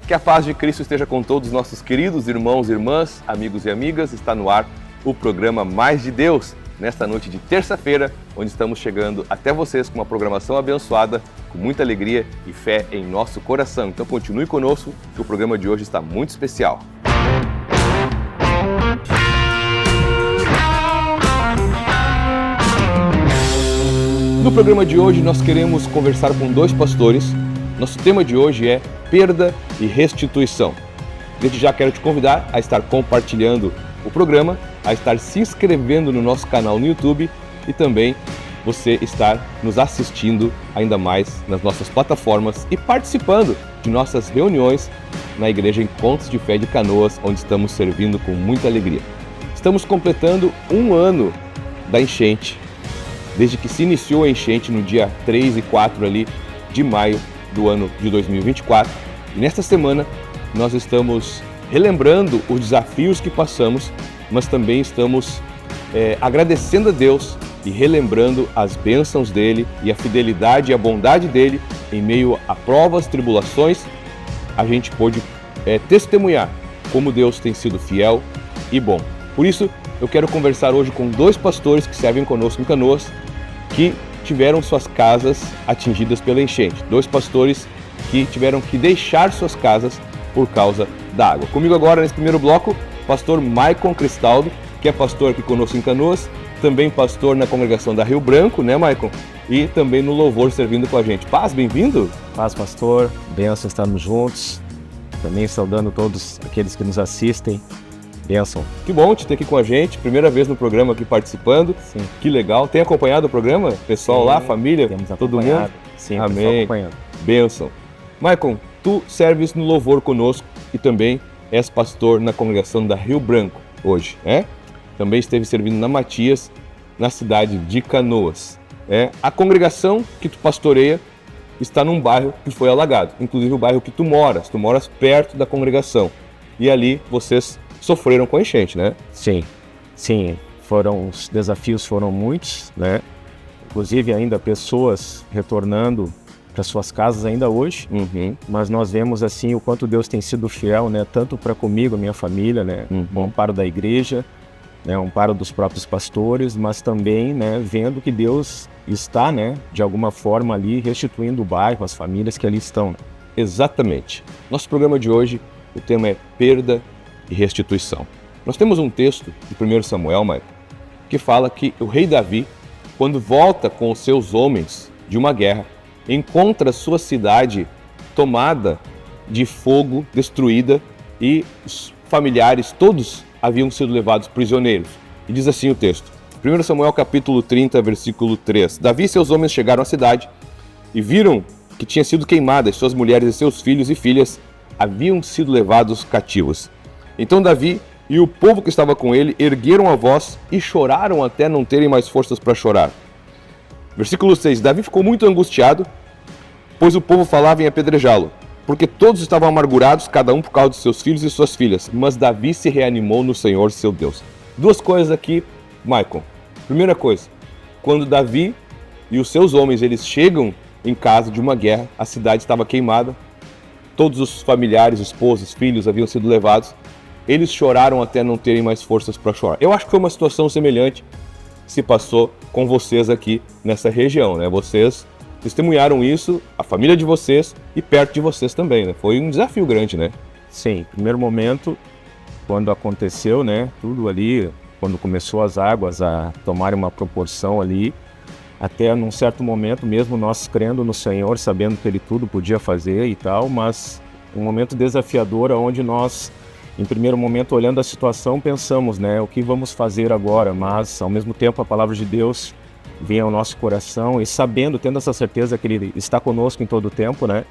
Que a paz de Cristo esteja com todos os nossos queridos irmãos e irmãs, amigos e amigas. Está no ar o programa Mais de Deus, nesta noite de terça-feira, onde estamos chegando até vocês com uma programação abençoada, com muita alegria e fé em nosso coração. Então continue conosco, que o programa de hoje está muito especial. No programa de hoje nós queremos conversar com dois pastores. Nosso tema de hoje é perda e restituição. Desde já quero te convidar a estar compartilhando o programa, a estar se inscrevendo no nosso canal no YouTube e também você estar nos assistindo ainda mais nas nossas plataformas e participando de nossas reuniões na Igreja Encontros de Fé de Canoas, onde estamos servindo com muita alegria. Estamos completando um ano da enchente, desde que se iniciou a enchente no dia 3 e 4 ali de maio do ano de 2024. E nesta semana nós estamos relembrando os desafios que passamos, mas também estamos agradecendo a Deus e relembrando as bênçãos dele e a fidelidade e a bondade dele em meio a provas, tribulações. A gente pôde testemunhar como Deus tem sido fiel e bom. Por isso, eu quero conversar hoje com dois pastores que servem conosco em Canoas, que tiveram suas casas atingidas pela enchente. Dois pastores que tiveram que deixar suas casas por causa da água. Comigo agora, nesse primeiro bloco, pastor Maicon Cristaldo, que é pastor aqui conosco em Canoas, também pastor na congregação da Rio Branco, né, Maicon? E também no louvor servindo com a gente. Paz, bem-vindo! Paz, pastor. Bênção, estamos juntos. Também saudando todos aqueles que nos assistem. Bênção. Que bom te ter aqui com a gente, primeira vez no programa aqui participando. Sim. Que legal. Tem acompanhado o programa? Pessoal Sim, lá, família, todo mundo? Sim, amém. Acompanhando. Bênção. Maicon, tu serves no louvor conosco e também és pastor na congregação da Rio Branco hoje, né? Também esteve servindo na Matias, na cidade de Canoas. A congregação que tu pastoreia está num bairro que foi alagado, inclusive o bairro que tu moras perto da congregação. E ali vocês sofreram com a enchente, né? Sim, os desafios foram muitos, né? Inclusive ainda pessoas retornando para suas casas ainda hoje, mas nós vemos assim o quanto Deus tem sido fiel, né? Tanto para comigo, minha família, né? O amparo da igreja, né? O amparo dos próprios pastores, mas também, né? Vendo que Deus está, né? De alguma forma ali restituindo o bairro, as famílias que ali estão. Né? Exatamente. Nosso programa de hoje, o tema é perda e restituição. Nós temos um texto de 1 Samuel, Maicon, que fala que o rei Davi, quando volta com os seus homens de uma guerra, encontra sua cidade tomada de fogo, destruída, e os familiares todos haviam sido levados prisioneiros. E diz assim o texto, 1 Samuel capítulo 30, versículo 3. Davi e seus homens chegaram à cidade e viram que tinha sido queimada, e suas mulheres e seus filhos e filhas haviam sido levados cativos. Então Davi e o povo que estava com ele ergueram a voz e choraram até não terem mais forças para chorar. Versículo 6. Davi ficou muito angustiado, pois o povo falava em apedrejá-lo, porque todos estavam amargurados, cada um por causa de seus filhos e suas filhas. Mas Davi se reanimou no Senhor, seu Deus. Duas coisas aqui, Maicon. Primeira coisa, quando Davi e os seus homens eles chegam em casa de uma guerra, a cidade estava queimada, todos os familiares, esposas, filhos haviam sido levados. Eles choraram até não terem mais forças para chorar. Eu acho que foi uma situação semelhante que se passou com vocês aqui nessa região, né? Vocês testemunharam isso, a família de vocês e perto de vocês também, né? Foi um desafio grande, né? Sim, primeiro momento, quando aconteceu, né? Tudo ali, quando começou as águas a tomarem uma proporção ali, até num certo momento, mesmo nós crendo no Senhor, sabendo que Ele tudo podia fazer e tal, mas um momento desafiador onde nós, em primeiro momento, olhando a situação, pensamos, né, o que vamos fazer agora? Mas, ao mesmo tempo, a palavra de Deus vem ao nosso coração e sabendo, tendo essa certeza que Ele está conosco em todo o tempo, né,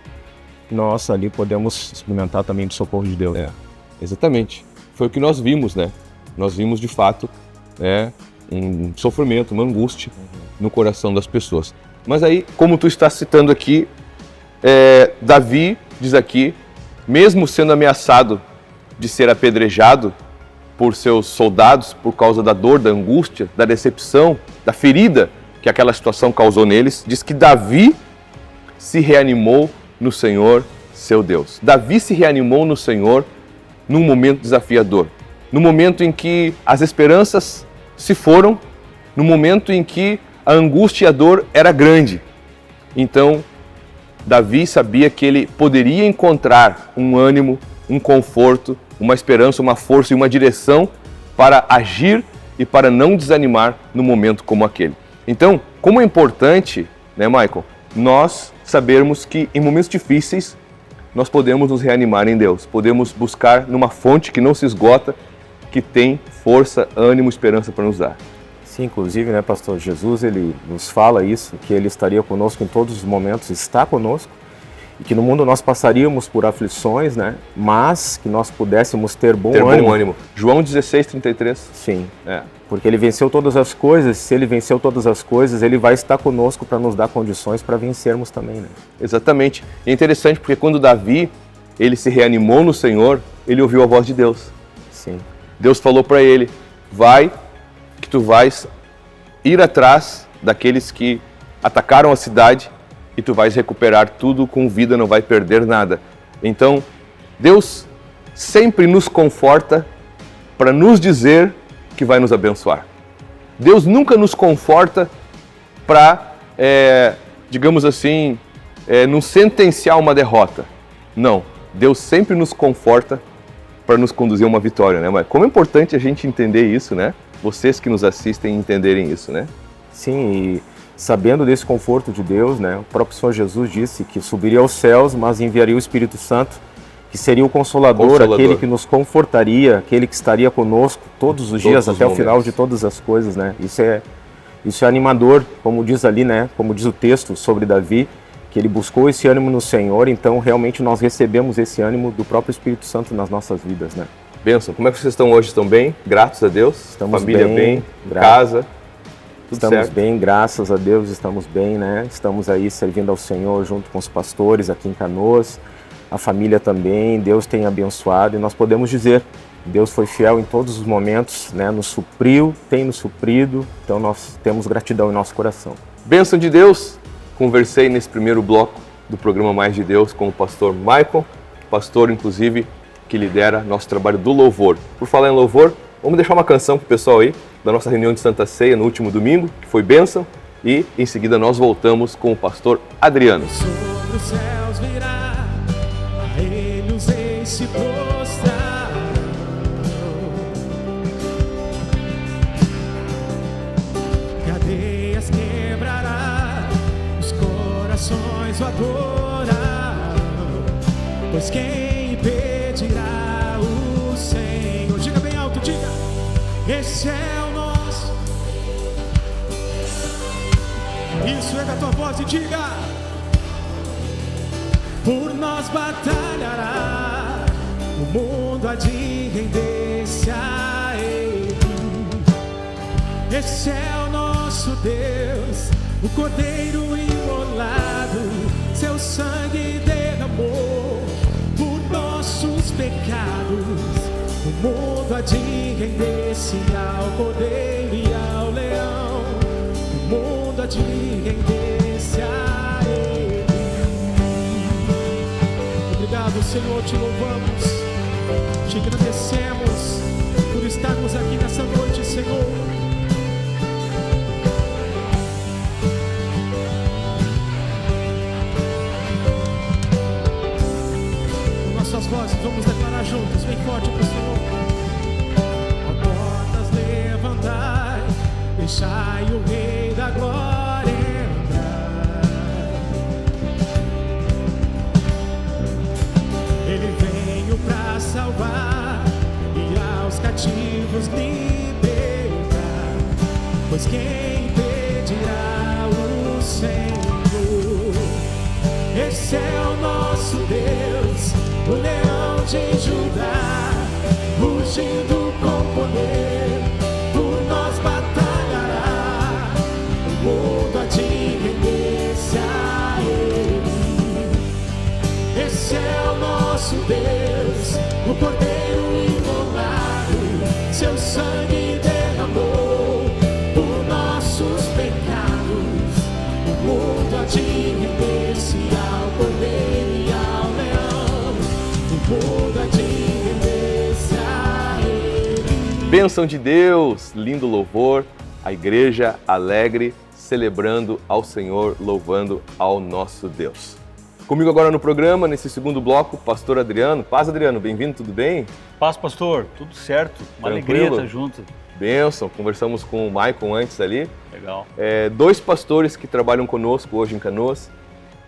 nós ali podemos experimentar também do socorro de Deus. Exatamente. Foi o que nós vimos, né? Nós vimos, de fato, um sofrimento, uma angústia no coração das pessoas. Mas aí, como tu está citando aqui, Davi diz aqui, mesmo sendo ameaçado de ser apedrejado por seus soldados por causa da dor, da angústia, da decepção, da ferida que aquela situação causou neles, diz que Davi se reanimou no Senhor, seu Deus. Davi se reanimou no Senhor num momento desafiador, no momento em que as esperanças se foram, no momento em que a angústia e a dor era grande. Então, Davi sabia que ele poderia encontrar um ânimo, um conforto, uma esperança, uma força e uma direção para agir e para não desanimar num momento como aquele. Então, como é importante, né, Michael, nós sabermos que em momentos difíceis nós podemos nos reanimar em Deus, podemos buscar numa fonte que não se esgota, que tem força, ânimo, esperança para nos dar. Sim, inclusive, né, pastor, Jesus, ele nos fala isso, que ele estaria conosco em todos os momentos, está conosco, e que no mundo nós passaríamos por aflições, né, mas que nós pudéssemos ter bom ânimo. João 16:33. Sim, porque ele venceu todas as coisas, se ele venceu todas as coisas, ele vai estar conosco para nos dar condições para vencermos também, né? Exatamente. E é interessante porque quando Davi, ele se reanimou no Senhor, ele ouviu a voz de Deus. Sim. Deus falou para ele, vai, que tu vais ir atrás daqueles que atacaram a cidade e tu vais recuperar tudo com vida, não vai perder nada. Então, Deus sempre nos conforta para nos dizer que vai nos abençoar. Deus nunca nos conforta para, digamos assim, nos sentenciar uma derrota. Não, Deus sempre nos conforta para nos conduzir a uma vitória, né? Mas como é importante a gente entender isso, né? Vocês que nos assistem entenderem isso, né? Sim, e sabendo desse conforto de Deus, né? O próprio Senhor Jesus disse que subiria aos céus, mas enviaria o Espírito Santo, que seria o Consolador, aquele que nos confortaria, aquele que estaria conosco todos os dias, até o final de todas as coisas, né? Isso é animador, como diz ali, né? Como diz o texto sobre Davi, que ele buscou esse ânimo no Senhor, então realmente nós recebemos esse ânimo do próprio Espírito Santo nas nossas vidas, né? Bênção, como é que vocês estão hoje? Estão bem? Graças a Deus? Estamos Família bem? Casa? Tudo estamos certo? Bem, graças a Deus estamos bem, né? Estamos aí servindo ao Senhor junto com os pastores aqui em Canoas, a família também, Deus tem abençoado e nós podemos dizer, Deus foi fiel em todos os momentos, né? Nos supriu, tem nos suprido, então nós temos gratidão em nosso coração. Bênção de Deus! Conversei nesse primeiro bloco do programa Mais de Deus com o pastor Michael, pastor inclusive que lidera nosso trabalho do louvor. Por falar em louvor, vamos deixar uma canção pro pessoal aí, da nossa reunião de Santa Ceia no último domingo, que foi bênção, e em seguida nós voltamos com o pastor Adriano. Sobre os céus virá, a ele os reis se prostrarão. Cadeias quebrará, os corações o adorarão, pois quem impedirá o Senhor? Diga bem alto, diga, esse é o nosso. Isso, erga a tua voz e diga, por nós batalhará, o mundo há de render-se a Ele. Esse é o nosso Deus, o Cordeiro imolado, seu sangue derramou por nossos pecados. O mundo há de render-se ao Cordeiro e ao Leão. O mundo há de render-se a Ele. Obrigado, Senhor, te louvamos, te agradecemos por estarmos aqui nessa noite, Senhor. Com nossas vozes, vamos declarar juntos, bem forte para o Senhor. Ó portas, levantai, deixai o Rei da Glória entrar. Ele veio para salvar e aos cativos libertar, pois quem impedirá o Senhor? Esse é o nosso Deus, o leão de Judá, rugindo com poder, por nós batalhará, o mundo há de render-se a Ele. Esse é o nosso Deus, o Cordeiro imolado, seu sangue derramou por nossos pecados. O mundo há de render-se ao Cordeiro e ao Leão. toda de render-se a Ele. Bênção de Deus, lindo louvor, a igreja alegre, celebrando ao Senhor, louvando ao nosso Deus. Comigo agora no programa, nesse segundo bloco, pastor Adriano. Paz, Adriano, bem-vindo, tudo bem? Paz, pastor, tudo certo, uma Tranquilo? alegria estar junto. Bênção, conversamos com o Maicon antes ali. Legal. Dois pastores que trabalham conosco hoje em Canoas,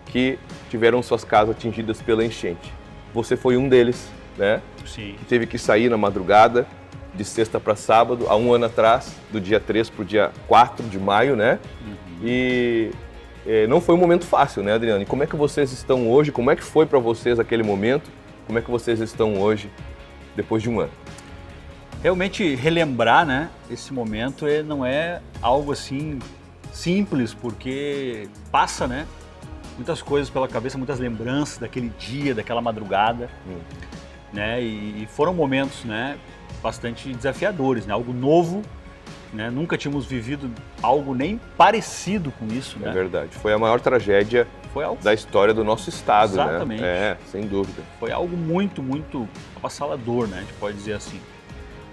que tiveram suas casas atingidas pela enchente. Você foi um deles, né? Sim. Que teve que sair na madrugada, de sexta para sábado, há um ano atrás, do dia 3 para o dia 4 de maio, né? E não foi um momento fácil, né, Adriano? E como é que vocês estão hoje? Como é que foi para vocês aquele momento? Como é que vocês estão hoje, depois de um ano? Realmente relembrar, né, esse momento não é algo assim simples, porque passa, né, muitas coisas pela cabeça, muitas lembranças daquele dia, daquela madrugada, né, e foram momentos, né, bastante desafiadores, né, algo novo, né, nunca tínhamos vivido algo nem parecido com isso, né. É verdade, foi a maior tragédia Foi algo da história do nosso estado, Exatamente. né? Sem dúvida. Foi algo muito, muito avassalador, né? A gente pode dizer assim.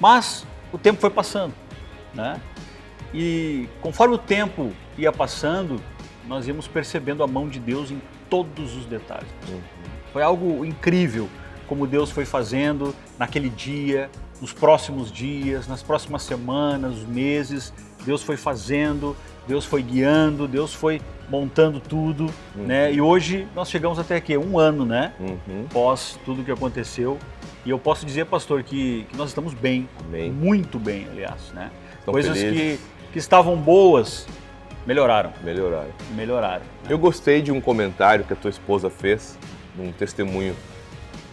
Mas o tempo foi passando, né? E conforme o tempo ia passando, nós íamos percebendo a mão de Deus em todos os detalhes. Foi algo incrível como Deus foi fazendo naquele dia, nos próximos dias, nas próximas semanas, os meses. Deus foi fazendo, Deus foi guiando, Deus foi montando tudo, né? E hoje nós chegamos até aqui, um ano, né? Após tudo que aconteceu. E eu posso dizer, pastor, que nós estamos bem, Amém. Muito bem, aliás, né? Estão Coisas felizes. que estavam boas, melhoraram. Melhoraram. Né? Eu gostei de um comentário que a tua esposa fez, num testemunho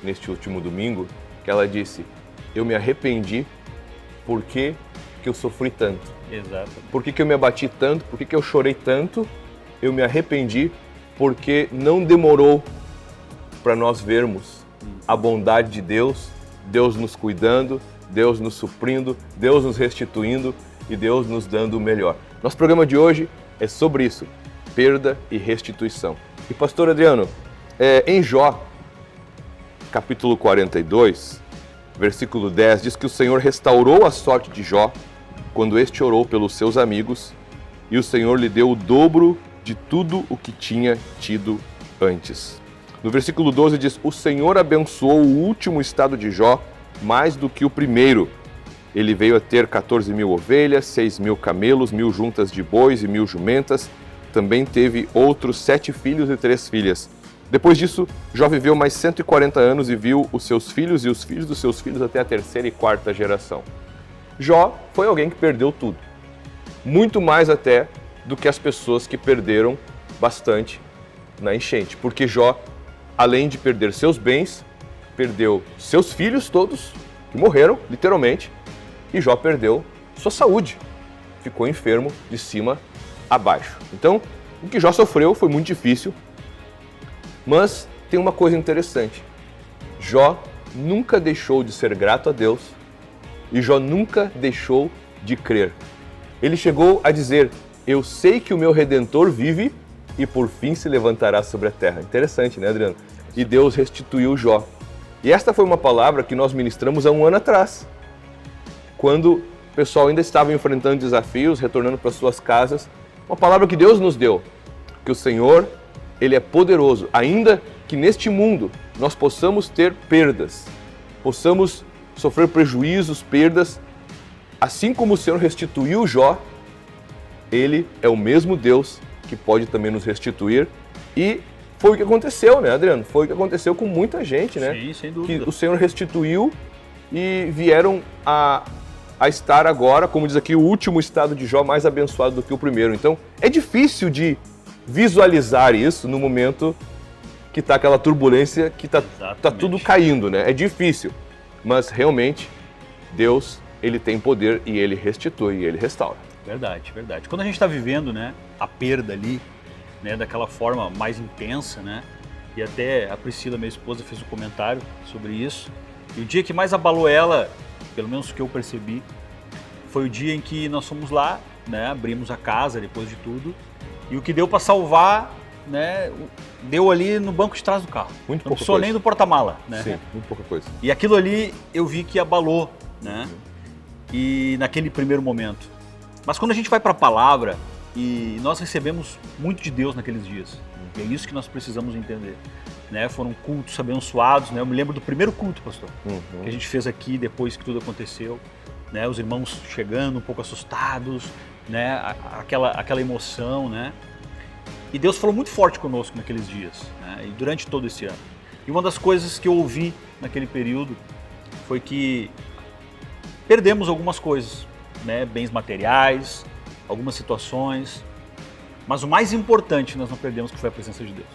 neste último domingo, que ela disse: eu me arrependi porque que eu sofri tanto. Exato. Por que eu me abati tanto? Por que eu chorei tanto? Eu me arrependi porque não demorou para nós vermos a bondade de Deus, Deus nos cuidando, Deus nos suprindo, Deus nos restituindo e Deus nos dando o melhor. Nosso programa de hoje é sobre isso, perda e restituição. E pastor Adriano, em Jó, capítulo 42, versículo 10, diz que o Senhor restaurou a sorte de Jó quando este orou pelos seus amigos e o Senhor lhe deu o dobro de tudo o que tinha tido antes. No versículo 12 diz: o Senhor abençoou o último estado de Jó mais do que o primeiro. Ele veio a ter 14.000 ovelhas, 6.000 camelos, 1.000 juntas de bois e 1.000 jumentas. Também teve outros 7 filhos e 3 filhas. Depois disso, Jó viveu mais 140 anos e viu os seus filhos e os filhos dos seus filhos até a 3ª e 4ª geração. Jó foi alguém que perdeu tudo. Muito mais até do que as pessoas que perderam bastante na enchente. Porque Jó, além de perder seus bens, perdeu seus filhos todos, que morreram, literalmente, e Jó perdeu sua saúde. Ficou enfermo de cima a baixo. Então, o que Jó sofreu foi muito difícil, mas tem uma coisa interessante. Jó nunca deixou de ser grato a Deus e Jó nunca deixou de crer. Ele chegou a dizer: eu sei que o meu Redentor vive e por fim se levantará sobre a terra. Interessante, né, Adriano? E Deus restituiu Jó. E esta foi uma palavra que nós ministramos há um ano atrás, quando o pessoal ainda estava enfrentando desafios, retornando para suas casas. Uma palavra que Deus nos deu, que o Senhor, Ele é poderoso, ainda que neste mundo nós possamos ter perdas, possamos sofrer prejuízos, perdas, assim como o Senhor restituiu Jó, Ele é o mesmo Deus que pode também nos restituir. E foi o que aconteceu, né, Adriano? Foi o que aconteceu com muita gente, né? Sim, sem dúvida. Que o Senhor restituiu e vieram a estar agora, como diz aqui, o último estado de Jó mais abençoado do que o primeiro. Então, é difícil de visualizar isso no momento que está aquela turbulência, que tá tudo caindo, né? É difícil, mas realmente Deus, Ele tem poder e Ele restitui e Ele restaura. Verdade, verdade. Quando a gente está vivendo, né, a perda ali, né, daquela forma mais intensa, né, e até a Priscila, minha esposa, fez um comentário sobre isso, e o dia que mais abalou ela, pelo menos o que eu percebi, foi o dia em que nós fomos lá, né, abrimos a casa depois de tudo, e o que deu para salvar né, deu ali no banco de trás do carro. Muito Não pouca precisou coisa. nem do porta-mala, né? Sim, muito pouca coisa. E aquilo ali eu vi que abalou, né? E naquele primeiro momento. Mas quando a gente vai para a palavra, e nós recebemos muito de Deus naqueles dias, e é isso que nós precisamos entender. Né? Foram cultos abençoados, né? Eu me lembro do primeiro culto, pastor, que a gente fez aqui depois que tudo aconteceu. Né? Os irmãos chegando um pouco assustados, né? aquela emoção, né? E Deus falou muito forte conosco naqueles dias, né? E durante todo esse ano. E uma das coisas que eu ouvi naquele período foi que perdemos algumas coisas, né? Bens materiais, algumas situações, mas o mais importante nós não perdemos, que foi a presença de Deus.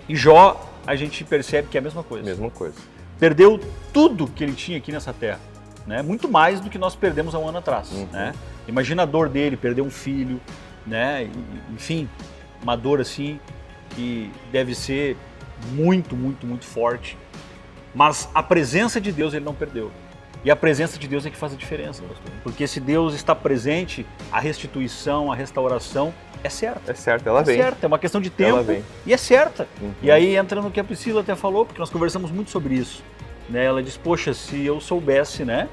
Em Jó, a gente percebe que é a mesma coisa. Mesma coisa. Perdeu tudo que ele tinha aqui nessa terra, né? Muito mais do que nós perdemos há um ano atrás, né? Imagina a dor dele, perder um filho, né? Enfim, uma dor assim que deve ser muito, muito, muito forte. Mas a presença de Deus ele não perdeu. E a presença de Deus é que faz a diferença, pastor. Porque se Deus está presente, a restituição, a restauração é certa. É certo, ela vem. É certa, é uma questão de tempo Ela vem. e é certa. E aí entra no que a Priscila até falou, porque nós conversamos muito sobre isso. Né? Ela diz, poxa, se eu soubesse, né?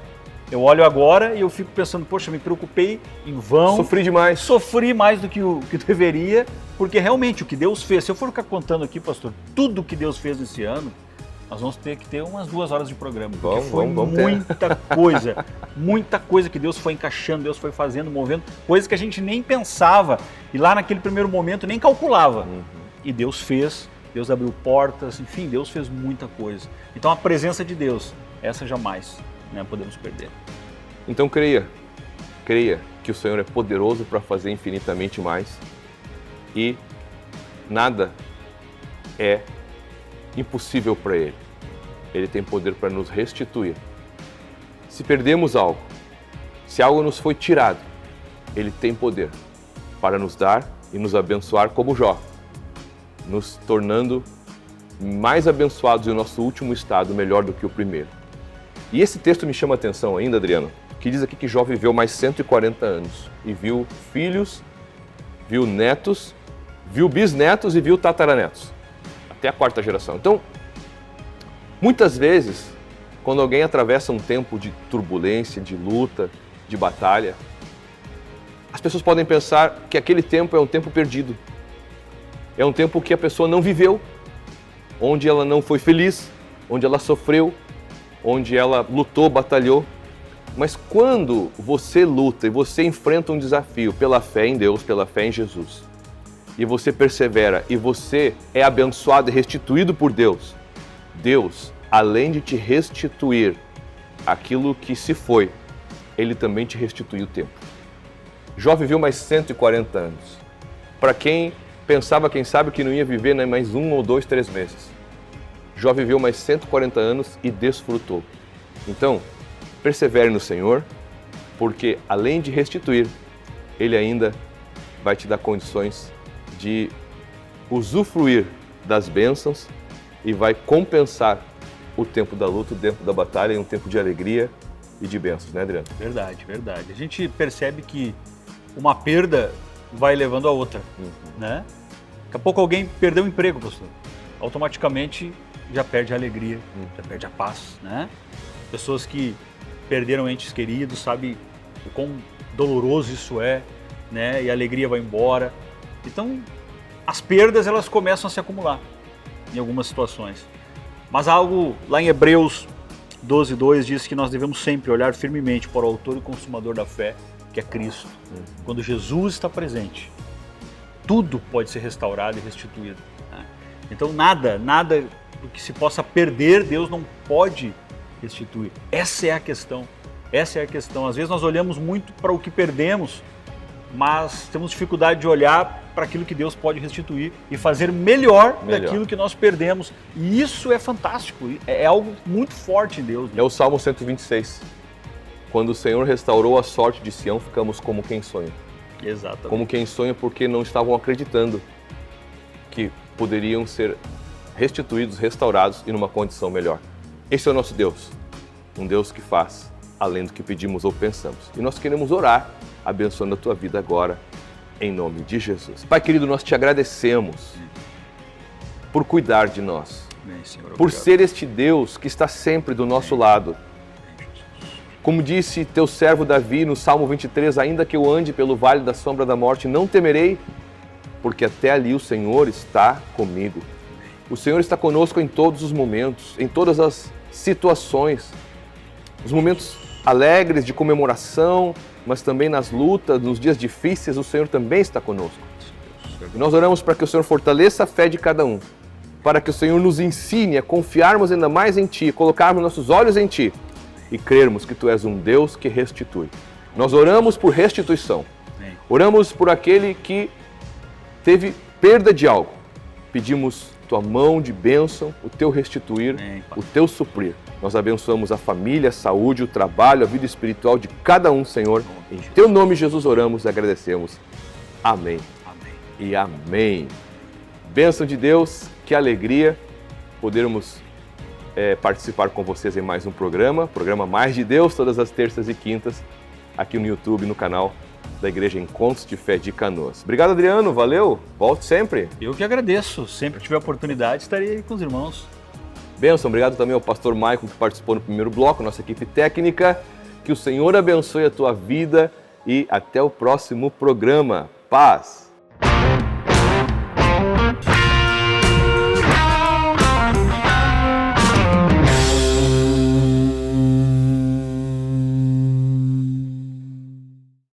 Eu olho agora e eu fico pensando, poxa, me preocupei em vão. Sofri demais. Sofri mais do que o que deveria, porque realmente o que Deus fez, se eu for ficar contando aqui, pastor, tudo que Deus fez esse ano, nós vamos ter que ter umas 2 horas de programa, porque foi muita coisa que Deus foi encaixando, Deus foi fazendo, movendo, coisas que a gente nem pensava e lá naquele primeiro momento nem calculava. E Deus fez, Deus abriu portas, enfim, Deus fez muita coisa. Então a presença de Deus, essa jamais, né, podemos perder. Então creia que o Senhor é poderoso para fazer infinitamente mais e nada é impossível para Ele. Ele tem poder para nos restituir. Se perdemos algo, se algo nos foi tirado, Ele tem poder para nos dar e nos abençoar como Jó, nos tornando mais abençoados e o nosso último estado melhor do que o primeiro. E esse texto me chama a atenção ainda, Adriano, que diz aqui que Jó viveu mais 140 anos e viu filhos, viu netos, viu bisnetos e viu tataranetos. Até a 4ª geração. Então, muitas vezes, quando alguém atravessa um tempo de turbulência, de luta, de batalha, as pessoas podem pensar que aquele tempo é um tempo perdido. É um tempo que a pessoa não viveu, onde ela não foi feliz, onde ela sofreu, onde ela lutou, batalhou. Mas quando você luta e você enfrenta um desafio pela fé em Deus, pela fé em Jesus, e você persevera e você é abençoado e restituído por Deus, Deus, além de te restituir aquilo que se foi, Ele também te restitui o tempo. Jó viveu mais 140 anos. Para quem pensava, quem sabe, que não ia viver, né, mais 1 ou 2, 3 meses. Jó viveu mais 140 anos e desfrutou. Então, persevere no Senhor, porque além de restituir, Ele ainda vai te dar condições de usufruir das bênçãos e vai compensar o tempo da luta, o tempo da batalha, em um tempo de alegria e de bênçãos, né, Adriano? Verdade, verdade. A gente percebe que uma perda vai levando a outra, né? Daqui a pouco alguém perdeu o emprego, pastor. Automaticamente já perde a alegria, já perde a paz, né? Pessoas que perderam entes queridos, sabe o quão doloroso isso é, né? E a alegria vai embora. Então, as perdas, elas começam a se acumular em algumas situações. Mas algo lá em Hebreus 12:2 diz que nós devemos sempre olhar firmemente para o autor e consumador da fé, que é Cristo. Quando Jesus está presente, tudo pode ser restaurado e restituído, né? Então nada do que se possa perder, Deus não pode restituir. Essa é a questão. Essa é a questão. Às vezes nós olhamos muito para o que perdemos, mas temos dificuldade de olhar para aquilo que Deus pode restituir e fazer melhor daquilo que nós perdemos. E isso é fantástico, é algo muito forte em Deus. É o Salmo 126. Quando o Senhor restaurou a sorte de Sião, ficamos como quem sonha. Exatamente. Como quem sonha porque não estavam acreditando que poderiam ser restituídos, restaurados e numa condição melhor. Esse é o nosso Deus, um Deus que faz além do que pedimos ou pensamos. E nós queremos orar, abençoando a tua vida agora, em nome de Jesus. Pai querido, nós te agradecemos por cuidar de nós, Amém, Senhor. por Obrigado. ser este Deus que está sempre do nosso lado. Como disse teu servo Davi no Salmo 23, ainda que eu ande pelo vale da sombra da morte, não temerei, porque até ali o Senhor está comigo. O Senhor está conosco em todos os momentos, em todas as situações, os momentos alegres de comemoração, mas também nas lutas, nos dias difíceis, o Senhor também está conosco. E nós oramos para que o Senhor fortaleça a fé de cada um, para que o Senhor nos ensine a confiarmos ainda mais em Ti, colocarmos nossos olhos em Ti e crermos que Tu és um Deus que restitui. Nós oramos por restituição. Amém. Oramos por aquele que teve perda de algo. Pedimos Tua mão de bênção, o Teu restituir, Amém, Pai. o Teu suprir. Nós abençoamos a família, a saúde, o trabalho, a vida espiritual de cada um, Senhor. Em Teu nome, Jesus, oramos e agradecemos. Amém Amém. e amém. Bênção de Deus, que alegria podermos participar com vocês em mais um programa Mais de Deus, todas as terças e quintas, aqui no YouTube, no canal da Igreja Encontros de Fé de Canoas. Obrigado, Adriano, valeu, volte sempre. Eu que agradeço. Sempre que tiver oportunidade, estarei aí com os irmãos. Bênção, obrigado também ao pastor Maicon que participou no primeiro bloco, nossa equipe técnica. Que o Senhor abençoe a tua vida e até o próximo programa. Paz!